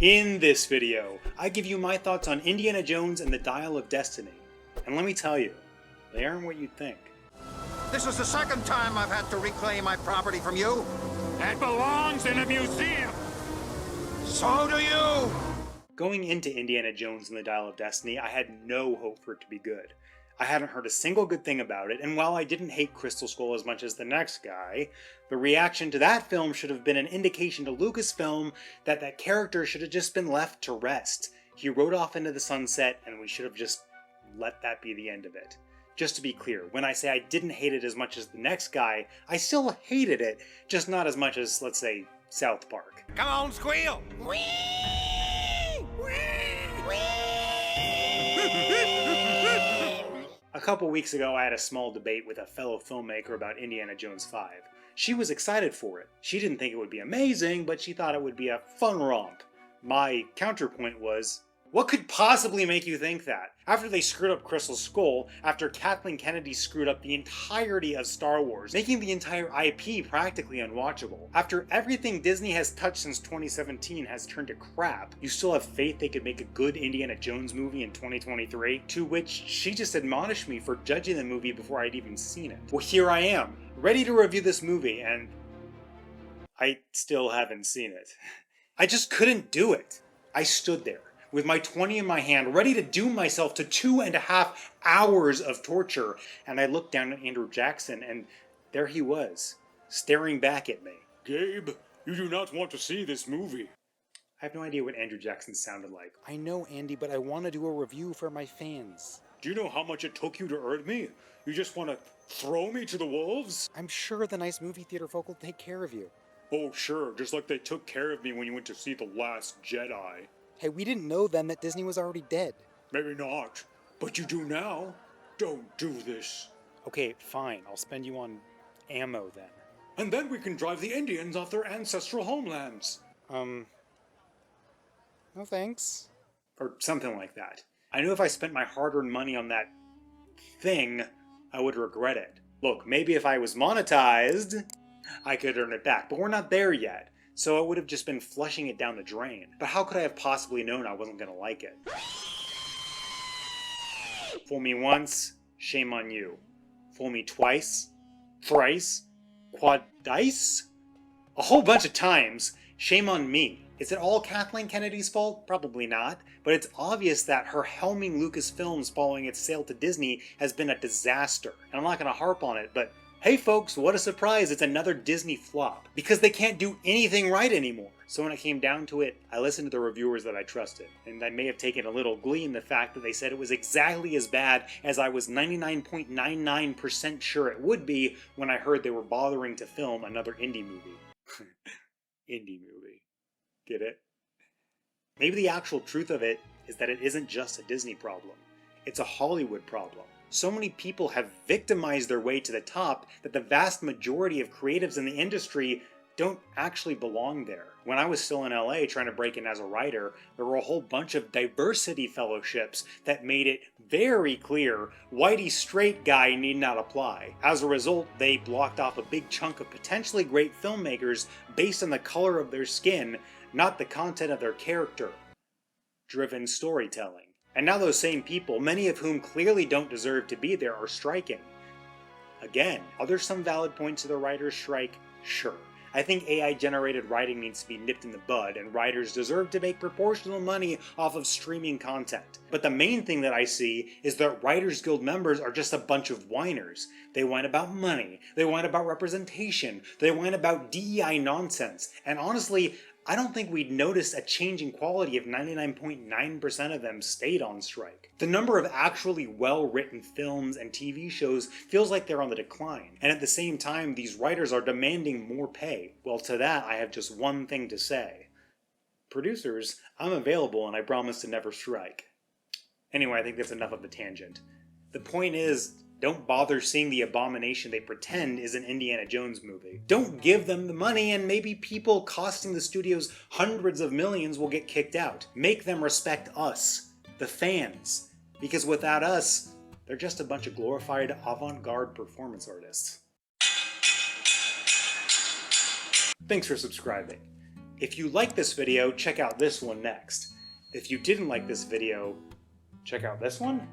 In this video, I give you my thoughts on Indiana Jones and the Dial of Destiny. And let me tell you, they aren't what you'd think. This is the second time I've had to reclaim my property from you. It belongs in a museum. So do you. Going into Indiana Jones and the Dial of Destiny, I had no hope for it to be good. I hadn't heard a single good thing about it, and while I didn't hate Crystal Skull as much as the next guy, the reaction to that film should have been an indication to Lucasfilm that that character should have just been left to rest. He rode off into the sunset, and we should have just let that be the end of it. Just to be clear, when I say I didn't hate it as much as the next guy, I still hated it, just not as much as, let's say, South Park. Come on, squeal. Whee! Whee! Whee! A couple weeks ago, I had a small debate with a fellow filmmaker about Indiana Jones 5. She was excited for it. She didn't think it would be amazing, but she thought it would be a fun romp. My counterpoint was, what could possibly make you think that? After they screwed up Crystal Skull, after Kathleen Kennedy screwed up the entirety of Star Wars, making the entire IP practically unwatchable, after everything Disney has touched since 2017 has turned to crap, you still have faith they could make a good Indiana Jones movie in 2023? To which she just admonished me for judging the movie before I'd even seen it. Well, here I am, ready to review this movie, and I still haven't seen it. I just couldn't do it. I stood there with my 20 in my hand, ready to doom myself to 2.5 hours of torture, and I looked down at Andrew Jackson, and there he was, staring back at me. Gabe, you do not want to see this movie. I have no idea what Andrew Jackson sounded like. I know, Andy, but I want to do a review for my fans. Do you know how much it took you to earn me? You just want to throw me to the wolves? I'm sure the nice movie theater folk will take care of you. Oh, sure, just like they took care of me when you went to see The Last Jedi. Hey, we didn't know then that Disney was already dead. Maybe not, but you do now. Don't do this. Okay, fine. I'll spend you on ammo then. And then we can drive the Indians off their ancestral homelands. No thanks. Or something like that. I knew if I spent my hard-earned money on that thing, I would regret it. Look, maybe if I was monetized, I could earn it back, but we're not there yet. So it would have just been flushing it down the drain. But how could I have possibly known I wasn't going to like it? Fool me once, shame on you. Fool me twice, thrice, quadice? A whole bunch of times, shame on me. Is it all Kathleen Kennedy's fault? Probably not. But it's obvious that her helming Lucasfilms following its sale to Disney has been a disaster. And I'm not going to harp on it, but hey folks, what a surprise, it's another Disney flop. Because they can't do anything right anymore. So when it came down to it, I listened to the reviewers that I trusted. And I may have taken a little glee in the fact that they said it was exactly as bad as I was 99.99% sure it would be when I heard they were bothering to film another indie movie. Indie movie. Get it? Maybe the actual truth of it is that it isn't just a Disney problem. It's a Hollywood problem. So many people have victimized their way to the top that the vast majority of creatives in the industry don't actually belong there. When I was still in LA trying to break in as a writer, there were a whole bunch of diversity fellowships that made it very clear whitey straight guy need not apply. As a result, they blocked off a big chunk of potentially great filmmakers based on the color of their skin, not the content of their character-driven storytelling. And now those same people, many of whom clearly don't deserve to be there, are striking. Again, are there some valid points to the writer's strike? Sure. I think AI-generated writing needs to be nipped in the bud, and writers deserve to make proportional money off of streaming content. But the main thing that I see is that Writers Guild members are just a bunch of whiners. They whine about money, they whine about representation, they whine about DEI nonsense, and honestly, I don't think we'd notice a change in quality if 99.9% of them stayed on strike. The number of actually well-written films and TV shows feels like they're on the decline, and at the same time, these writers are demanding more pay. Well, to that, I have just one thing to say. Producers, I'm available and I promise to never strike. Anyway, I think that's enough of the tangent. The point is, don't bother seeing the abomination they pretend is an Indiana Jones movie. Don't give them the money, and maybe people costing the studios hundreds of millions will get kicked out. Make them respect us, the fans. Because without us, they're just a bunch of glorified avant-garde performance artists. Thanks for subscribing. If you like this video, check out this one next. If you didn't like this video, check out this one?